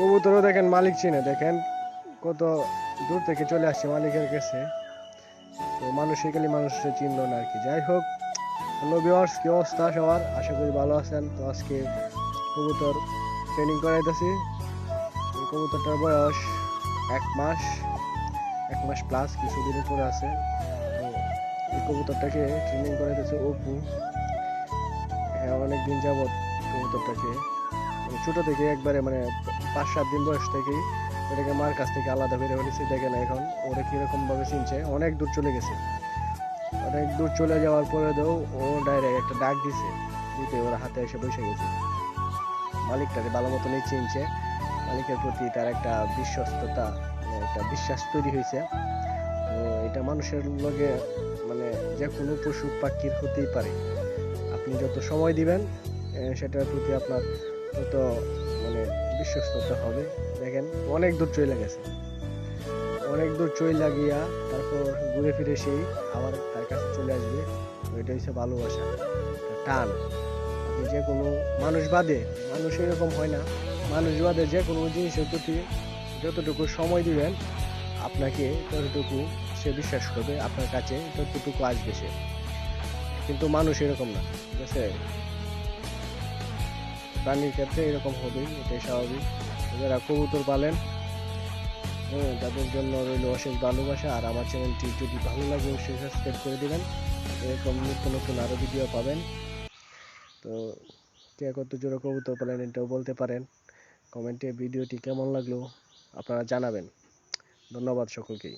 কবুতরও দেখেন মালিক চিনে, দেখেন কত দূর থেকে চলে আসছে মালিকের কাছে। তো মানুষের খালি মানুষের চিনলো না আর কি। যাই হোক, হ্যালো ভিউয়ার্স, কি অবস্থা সবার? আশা করি ভালো আছেন। তো আজকে কবুতর ট্রেনিং করাইতেছি। এই কবুতরটার বয়স 1 মাস, 1 মাস প্লাস, কিছুদিন উপরে আছে। তো এই কবুতরটাকে ট্রেনিং করাইতেছে অপু। হ্যাঁ, অনেকদিন যাবৎ কবুতরটাকে ছোট থেকে একবারে 5-7 দিন বয়স থেকেই ওটাকে মার কাছ থেকে আলাদা করে ফেলেছি। দেখেন এখন ওরা কিরকম ভাবে চিনছে। অনেক দূর চলে গেছে, অনেক দূর চলে যাওয়ার পরে তো ও ডাইরেক্ট একটা ডাক দিতে ওরা হাতে এসে বসে গেছে। মালিকটাকে ভালো মতনই চিনছে। মালিকের প্রতি তার একটা বিশ্বস্ততা, একটা বিশ্বাস তৈরি হয়েছে। তো এটা মানুষের লগে যে কোনো পশু পাখির হতেই পারে। আপনি যত সময় দিবেন সেটার প্রতি আপনার তত বিশ্বস্ততা হবে। দেখেন অনেক দূর চলে গেছে, অনেক দূর চলে গিয়া তারপর ঘুরে ফিরে সেই আবার তার কাছে চলে আসবে। এটা হচ্ছে ভালোবাসা, টান। আপনি যে কোনো মানুষ এরকম হয় না, মানুষ বাদে যে কোনো জিনিসের প্রতি যতটুকু সময় দিবেন আপনাকে ততটুকু সে বিশ্বাস করবে, আপনার কাছে ততটুকু আসবে সে। কিন্তু মানুষ এরকম না, ঠিক আছে? প্রাণীর ক্ষেত্রে এরকম হবেই, এটাই স্বাভাবিক। যারা কবুতর পালেন, তাদের জন্য রইল অশেষ ভালোবাসা। আর আমার চ্যানেলটি যদি ভালো লাগে অবশ্যই সাবস্ক্রাইব করে দিবেন। এরকম নিত্য নতুন আরও ভিডিও পাবেন। তো কে কত জোড়া কবুতর পেলেন এটাও বলতে পারেন কমেন্টে। ভিডিওটি কেমন লাগলো আপনারা জানাবেন। ধন্যবাদ সকলকেই।